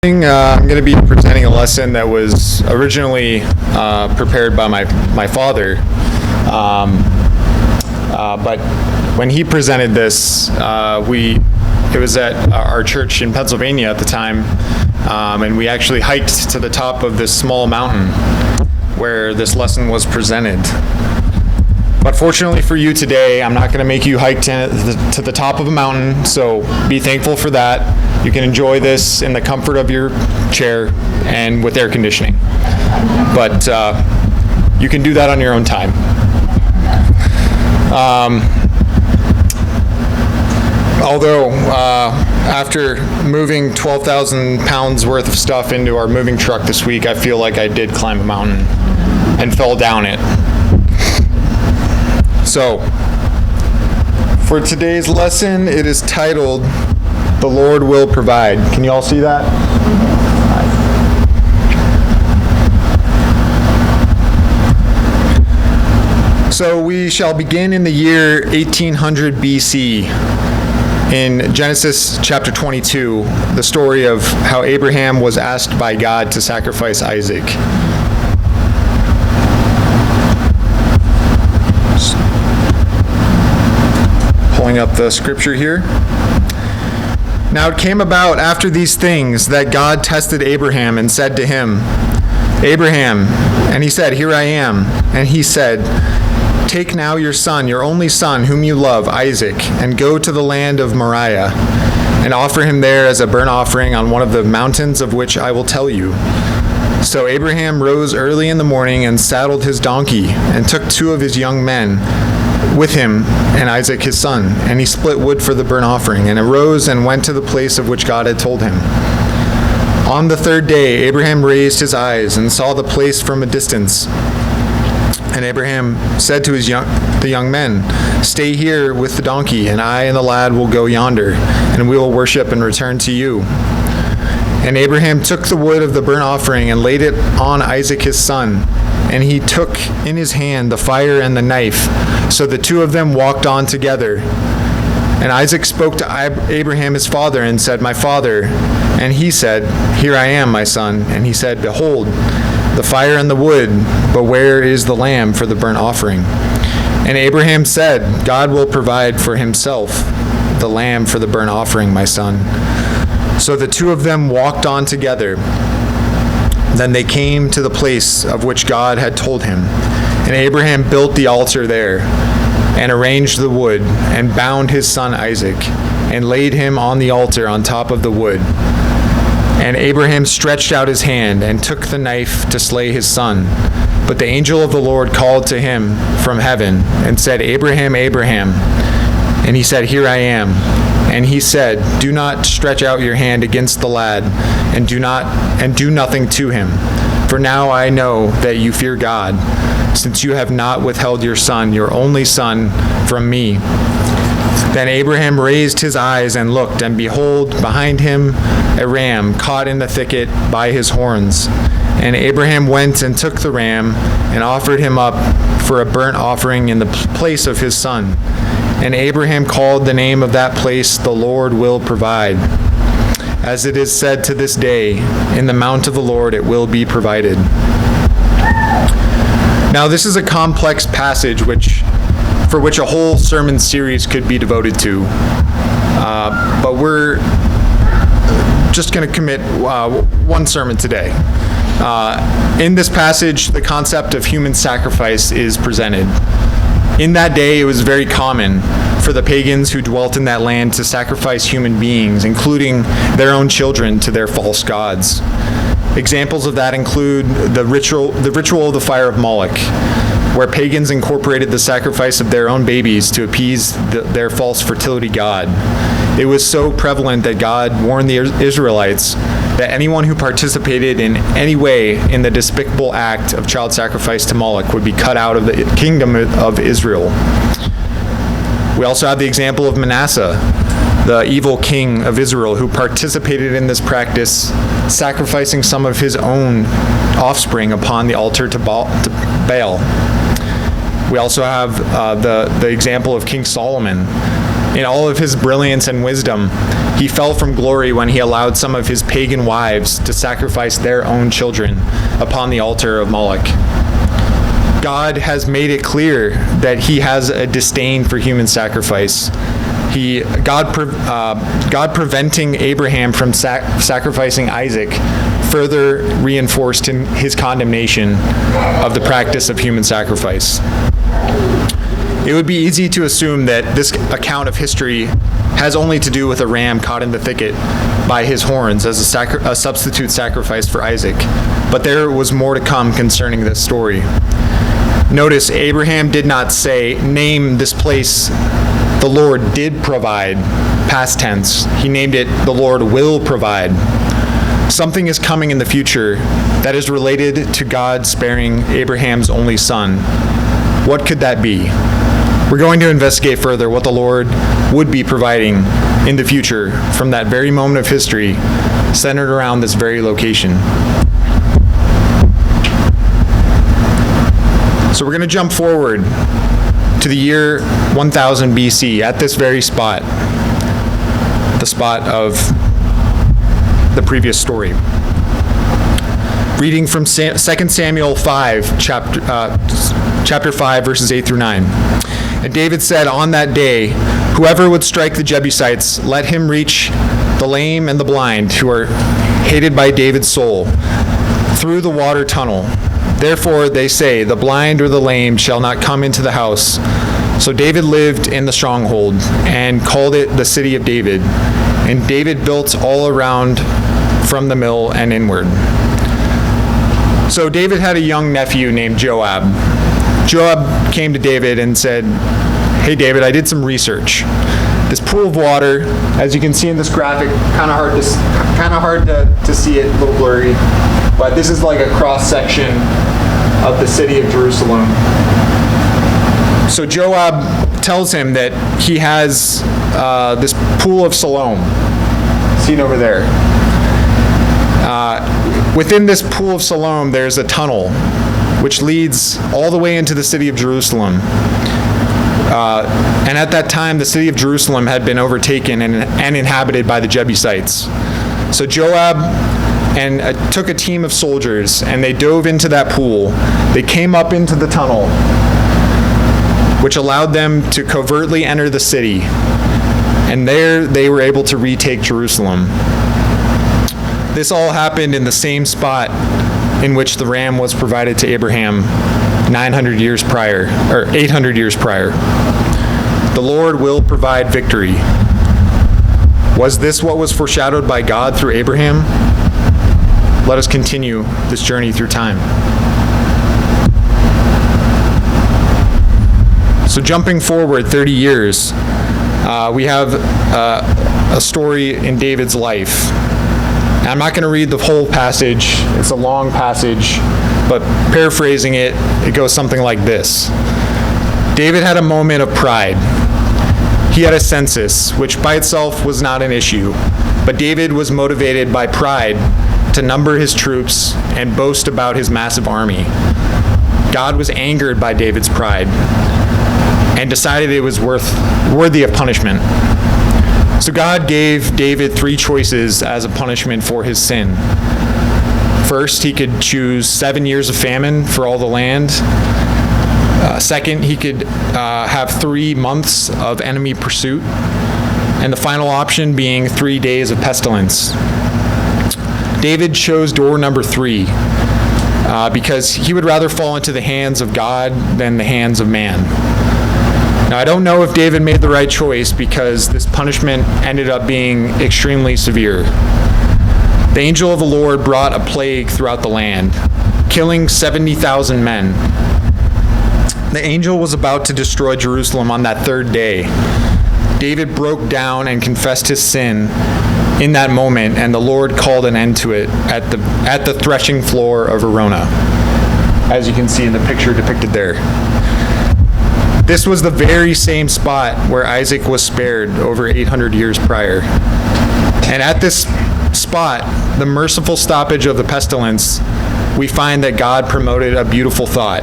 I'm going to be presenting a lesson that was originally prepared by my father, but when he presented this, it was at our church in Pennsylvania at the time, and we actually hiked to the top of this small mountain where this lesson was presented. But fortunately for you today, I'm not going to make you hike to the top of a mountain, so be thankful for that. You can enjoy this in the comfort of your chair and with air conditioning. But you can do that on your own time. Although, after moving 12,000 pounds worth of stuff into our moving truck this week, I feel like I did climb a mountain and fell down it. So, for today's lesson, it is titled, "The Lord Will Provide." Can you all see that? So we shall begin in the year 1800 BC in Genesis chapter 22, the story of how Abraham was asked by God to sacrifice Isaac. Pulling up the scripture here. Now it came about after these things that God tested Abraham and said to him, "Abraham," and he said, "Here I am." And he said, "Take now your son, your only son, whom you love, Isaac, and go to the land of Moriah, and offer him there as a burnt offering on one of the mountains of which I will tell you." So Abraham rose early in the morning and saddled his donkey, and took two of his young men with him and Isaac his son, and he split wood for the burnt offering, and arose and went to the place of which God had told him. On the third day Abraham raised his eyes and saw the place from a distance. And Abraham said to the young men, "Stay here with the donkey, and I and the lad will go yonder, and we will worship and return to you." And Abraham took the wood of the burnt offering and laid it on Isaac his son. And he took in his hand the fire and the knife. So the two of them walked on together. And Isaac spoke to Abraham his father and said, "My father." And he said, "Here I am, my son." And he said, "Behold, the fire and the wood, but where is the lamb for the burnt offering?" And Abraham said, "God will provide for himself the lamb for the burnt offering, my son." So the two of them walked on together. Then they came to the place of which God had told him. And Abraham built the altar there, and arranged the wood, and bound his son Isaac, and laid him on the altar on top of the wood. And Abraham stretched out his hand, and took the knife to slay his son. But the angel of the Lord called to him from heaven, and said, "Abraham, Abraham." And he said, "Here I am." And he said, "Do not stretch out your hand against the lad, and do nothing to him. For now I know that you fear God, since you have not withheld your son, your only son, from me." Then Abraham raised his eyes and looked, and behold, behind him a ram caught in the thicket by his horns. And Abraham went and took the ram, and offered him up for a burnt offering in the place of his son. And Abraham called the name of that place, "The Lord Will Provide." As it is said to this day, "In the mount of the Lord it will be provided." Now this is a complex passage for which a whole sermon series could be devoted to. But we're just going to commit one sermon today. In this passage, the concept of human sacrifice is presented. In that day, it was very common for the pagans who dwelt in that land to sacrifice human beings, including their own children, to their false gods. Examples of that include the ritual of the fire of Moloch, where pagans incorporated the sacrifice of their own babies to appease their false fertility god. It was so prevalent that God warned the Israelites that anyone who participated in any way in the despicable act of child sacrifice to Moloch would be cut out of the kingdom of Israel. We also have the example of Manasseh, the evil king of Israel, who participated in this practice, sacrificing some of his own offspring upon the altar to Baal. We also have the example of King Solomon, In all of his brilliance and wisdom, he fell from glory when he allowed some of his pagan wives to sacrifice their own children upon the altar of Moloch. God has made it clear that he has a disdain for human sacrifice. God preventing Abraham from sacrificing Isaac further reinforced his condemnation of the practice of human sacrifice. It would be easy to assume that this account of history has only to do with a ram caught in the thicket by his horns as a substitute sacrifice for Isaac, but there was more to come concerning this story. Notice Abraham did not name this place the Lord did provide, past tense. He named it the Lord will provide. Something is coming in the future that is related to God sparing Abraham's only son. What could that be? We're going to investigate further what the Lord would be providing in the future from that very moment of history centered around this very location. So we're going to jump forward to the year 1000 BC at this very spot, the spot of the previous story. Reading from 2 Samuel 5, chapter 5, verses 8 through 9. And David said, on that day, whoever would strike the Jebusites, let him reach the lame and the blind, who are hated by David's soul, through the water tunnel. Therefore, they say, the blind or the lame shall not come into the house. So David lived in the stronghold and called it the city of David. And David built all around from the mill and inward. So David had a young nephew named Joab. Joab came to David and said, hey David, I did some research. This pool of water, as you can see in this graphic, kind of hard to see it, a little blurry, but this is like a cross section of the city of Jerusalem. So Joab tells him that he has this pool of Siloam, seen over there. Within this pool of Siloam, there's a tunnel which leads all the way into the city of Jerusalem. And at that time, the city of Jerusalem had been overtaken and inhabited by the Jebusites. So Joab took a team of soldiers, and they dove into that pool. They came up into the tunnel, which allowed them to covertly enter the city. And there they were able to retake Jerusalem. This all happened in the same spot in which the ram was provided to Abraham 800 years prior. The Lord will provide victory. Was this what was foreshadowed by God through Abraham? Let us continue this journey through time. So jumping forward 30 years, we have a story in David's life. I'm not going to read the whole passage. It's a long passage, but paraphrasing it, it goes something like this. David had a moment of pride. He had a census, which by itself was not an issue, but David was motivated by pride to number his troops and boast about his massive army. God was angered by David's pride and decided it was worthy of punishment. So God gave David 3 choices as a punishment for his sin. First, he could choose 7 years of famine for all the land. Second, he could have 3 months of enemy pursuit. And the final option being 3 days of pestilence. David chose door number 3 because he would rather fall into the hands of God than the hands of man. Now, I don't know if David made the right choice because this punishment ended up being extremely severe. The angel of the Lord brought a plague throughout the land, killing 70,000 men. The angel was about to destroy Jerusalem on that 3rd day. David broke down and confessed his sin in that moment, and the Lord called an end to it at the threshing floor of Arona, as you can see in the picture depicted there. This was the very same spot where Isaac was spared over 800 years prior. And at this spot, the merciful stoppage of the pestilence, we find that God promoted a beautiful thought.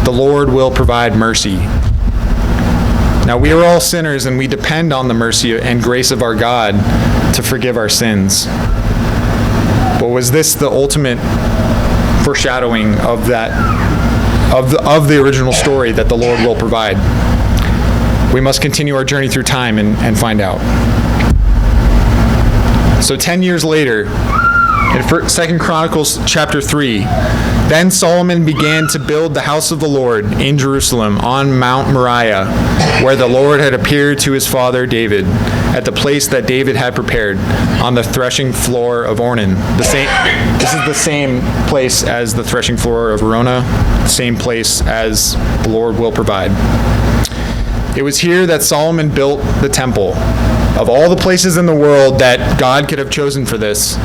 The Lord will provide mercy. Now we are all sinners, and we depend on the mercy and grace of our God to forgive our sins. But was this the ultimate foreshadowing of the original story that the Lord will provide? We must continue our journey through time and find out. So 10 years later, in 2 Chronicles chapter 3, then Solomon began to build the house of the Lord in Jerusalem on Mount Moriah, where the Lord had appeared to his father David, at the place that David had prepared, on the threshing floor of Ornan. This is the same place as the threshing floor of Arona, the same place as the Lord will provide. It was here that Solomon built the temple. Of all the places in the world that God could have chosen for this,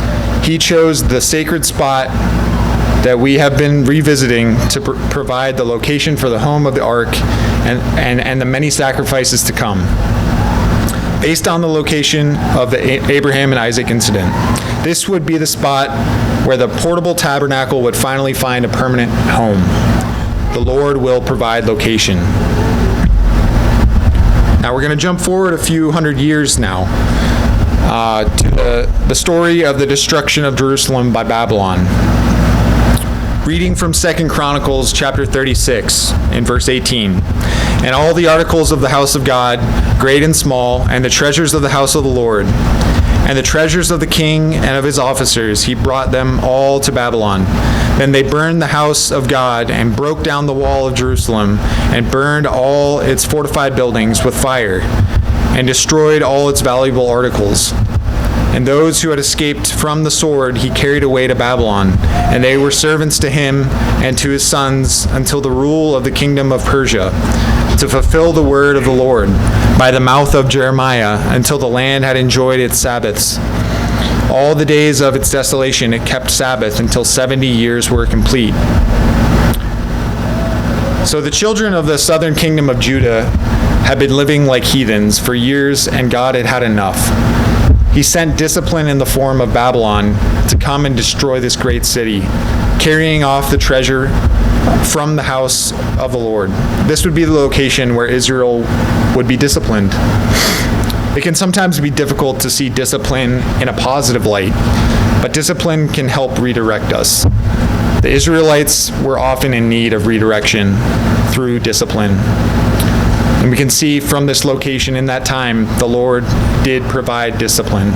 he chose the sacred spot that we have been revisiting to provide the location for the home of the ark and the many sacrifices to come. Based on the location of the Abraham and Isaac incident, this would be the spot where the portable tabernacle would finally find a permanent home. The Lord will provide location. Now we're going to jump forward a few hundred years now to the story of the destruction of Jerusalem by Babylon. Reading from 2 Chronicles chapter 36 in verse 18. And all the articles of the house of God, great and small, and the treasures of the house of the Lord, and the treasures of the king and of his officers, he brought them all to Babylon. Then they burned the house of God and broke down the wall of Jerusalem and burned all its fortified buildings with fire and destroyed all its valuable articles. And those who had escaped from the sword he carried away to Babylon, and they were servants to him and to his sons until the rule of the kingdom of Persia, to fulfill the word of the Lord by the mouth of Jeremiah, until the land had enjoyed its Sabbaths. All the days of its desolation it kept Sabbath until 70 years were complete. So the children of the southern kingdom of Judah had been living like heathens for years, and God had had enough. He sent discipline in the form of Babylon to come and destroy this great city, carrying off the treasure from the house of the Lord. This would be the location where Israel would be disciplined. It can sometimes be difficult to see discipline in a positive light, but discipline can help redirect us. The Israelites were often in need of redirection through discipline. And we can see from this location in that time, the Lord did provide discipline.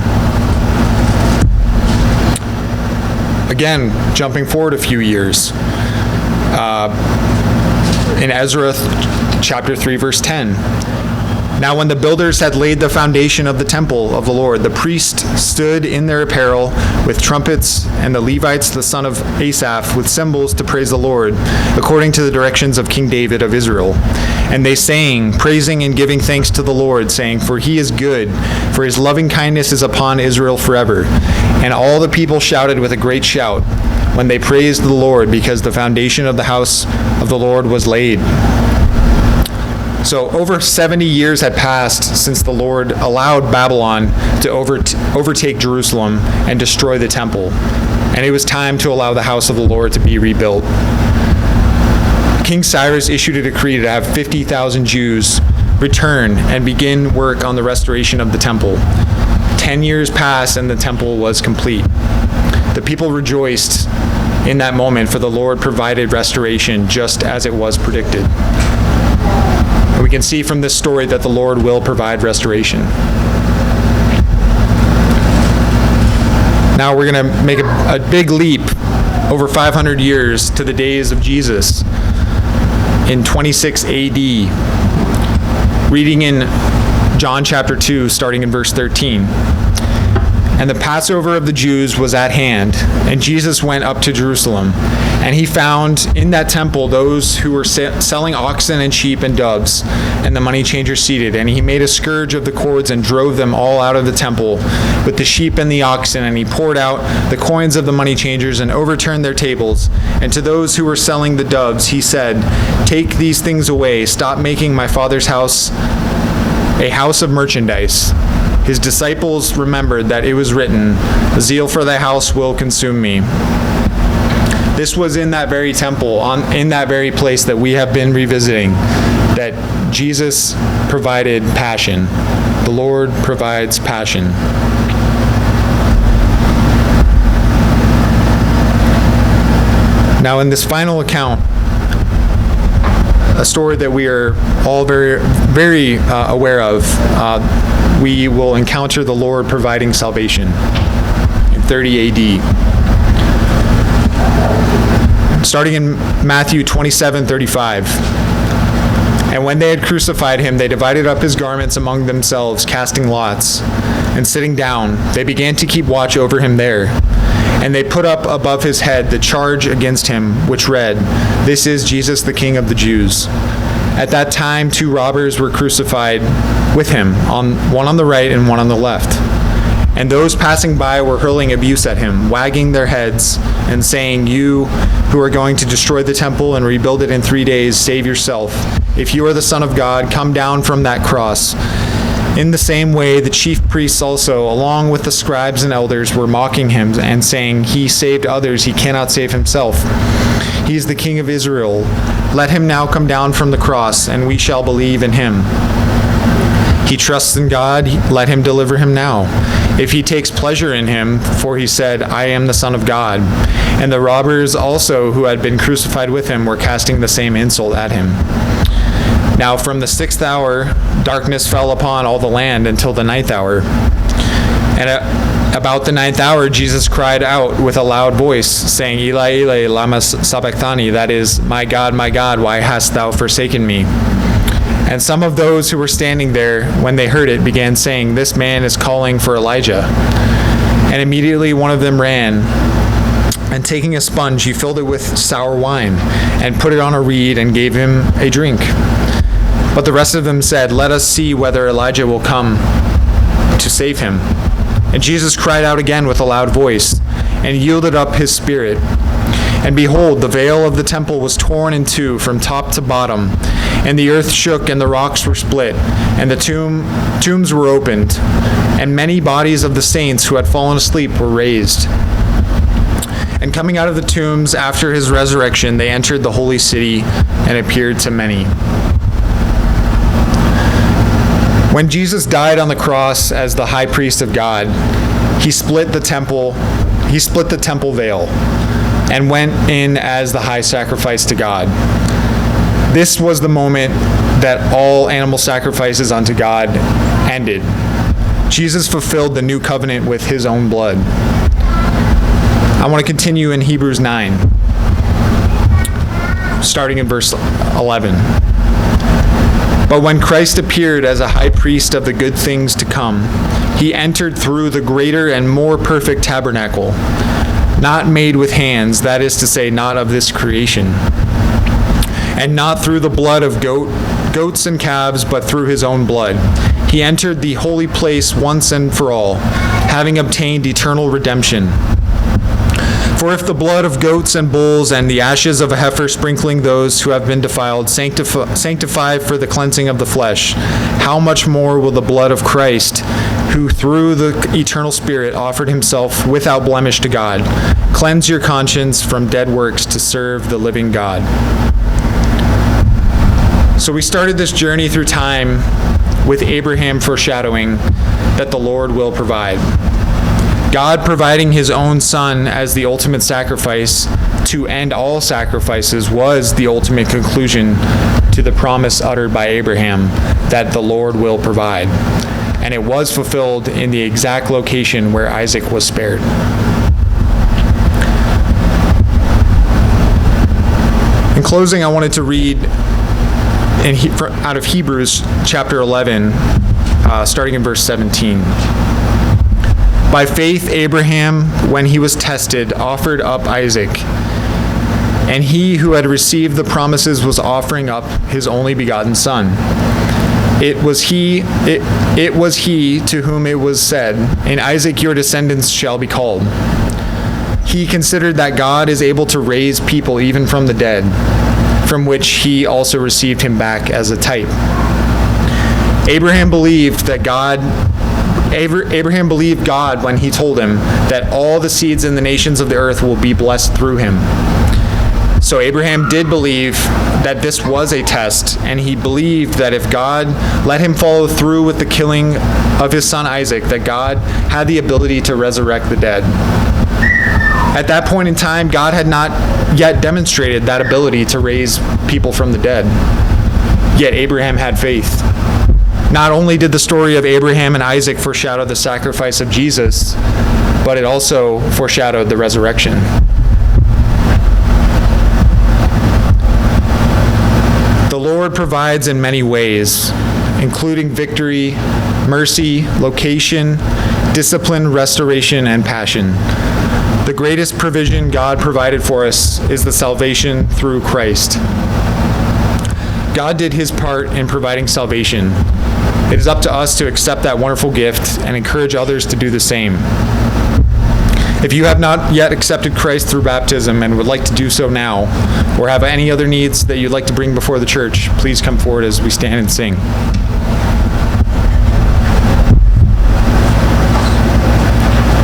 Again, jumping forward a few years, in Ezra chapter 3, verse 10. Now when the builders had laid the foundation of the temple of the Lord, the priests stood in their apparel with trumpets, and the Levites, the son of Asaph, with cymbals to praise the Lord, according to the directions of King David of Israel. And they sang, praising and giving thanks to the Lord, saying, For he is good, for his loving kindness is upon Israel forever. And all the people shouted with a great shout when they praised the Lord, because the foundation of the house of the Lord was laid. So over 70 years had passed since the Lord allowed Babylon to overtake Jerusalem and destroy the temple. And it was time to allow the house of the Lord to be rebuilt. King Cyrus issued a decree to have 50,000 Jews return and begin work on the restoration of the temple. 10 years passed and the temple was complete. The people rejoiced in that moment, for the Lord provided restoration just as it was predicted. And we can see from this story that the Lord will provide restoration. Now we're going to make a big leap over 500 years to the days of Jesus in 26 AD. Reading in John chapter 2, starting in verse 13. And the Passover of the Jews was at hand, and Jesus went up to Jerusalem. And he found in that temple those who were selling oxen and sheep and doves, and the money changers seated. And he made a scourge of the cords and drove them all out of the temple with the sheep and the oxen. And he poured out the coins of the money changers and overturned their tables. And to those who were selling the doves, he said, Take these things away. Stop making my Father's house a house of merchandise. His disciples remembered that it was written, Zeal for thy house will consume me. This was in that very temple, in that very place that we have been revisiting, that Jesus provided passion. The Lord provides passion. Now, in this final account, a story that we are all very, very aware of, we will encounter the Lord providing salvation in 30 AD. Starting in Matthew 27:35. And when they had crucified him, they divided up his garments among themselves, casting lots. And sitting down, they began to keep watch over him there. And they put up above his head the charge against him, which read, "This is Jesus, the King of the Jews." At that time, 2 robbers were crucified with him, one on the right and one on the left. And those passing by were hurling abuse at him, wagging their heads and saying, "You who are going to destroy the temple and rebuild it in 3 days, save yourself. If you are the Son of God, come down from that cross." In the same way, the chief priests also, along with the scribes and elders, were mocking him and saying, "He saved others, he cannot save himself. He is the King of Israel. Let him now come down from the cross, and we shall believe in him. He trusts in God, let him deliver him now, if he takes pleasure in him, for he said, 'I am the Son of God.'" And the robbers also who had been crucified with him were casting the same insult at him. Now from the 6th hour, darkness fell upon all the land until the 9th hour. And about the 9th hour, Jesus cried out with a loud voice, saying, "Eli, Eli, lama sabachthani," that is, my God, why hast thou forsaken me?" And some of those who were standing there, when they heard it, began saying, "This man is calling for Elijah." And immediately one of them ran, and taking a sponge, he filled it with sour wine, and put it on a reed, and gave him a drink. But the rest of them said, "Let us see whether Elijah will come to save him." And Jesus cried out again with a loud voice, and yielded up his spirit. And behold, the veil of the temple was torn in two from top to bottom, and the earth shook, and the rocks were split, and the tombs were opened, and many bodies of the saints who had fallen asleep were raised. And coming out of the tombs after his resurrection, they entered the holy city and appeared to many. When Jesus died on the cross as the high priest of God, he split the temple veil and went in as the high sacrifice to God. This was the moment that all animal sacrifices unto God ended. Jesus fulfilled the new covenant with his own blood. I want to continue in Hebrews 9, starting in verse 11. But when Christ appeared as a high priest of the good things to come, he entered through the greater and more perfect tabernacle, not made with hands, that is to say, not of this creation, and not through the blood of goats and calves, but through his own blood. He entered the holy place once and for all, having obtained eternal redemption. For if the blood of goats and bulls and the ashes of a heifer sprinkling those who have been defiled sanctify for the cleansing of the flesh, how much more will the blood of Christ, who through the eternal Spirit offered himself without blemish to God, cleanse your conscience from dead works to serve the living God. So we started this journey through time with Abraham foreshadowing that the Lord will provide. God providing his own son as the ultimate sacrifice to end all sacrifices was the ultimate conclusion to the promise uttered by Abraham that the Lord will provide. And it was fulfilled in the exact location where Isaac was spared. In closing, I wanted to read out of Hebrews chapter 11, starting in verse 17. By faith, Abraham, when he was tested, offered up Isaac. And he who had received the promises was offering up his only begotten son. It was he to whom it was said, "In Isaac your descendants shall be called." He considered that God is able to raise people even from the dead, from which he also received him back as a type. Abraham believed that God, Abraham believed God when he told him that all the seeds in the nations of the earth will be blessed through him. So Abraham did believe that this was a test, and he believed that if God let him follow through with the killing of his son Isaac, that God had the ability to resurrect the dead. At that point in time, God had not yet demonstrated that ability to raise people from the dead. Yet Abraham had faith. Not only did the story of Abraham and Isaac foreshadow the sacrifice of Jesus, but it also foreshadowed the resurrection. The Lord provides in many ways, including victory, mercy, location, discipline, restoration, and passion. The greatest provision God provided for us is the salvation through Christ. God did his part in providing salvation. It is up to us to accept that wonderful gift and encourage others to do the same. If you have not yet accepted Christ through baptism and would like to do so now, or have any other needs that you'd like to bring before the church, please come forward as we stand and sing.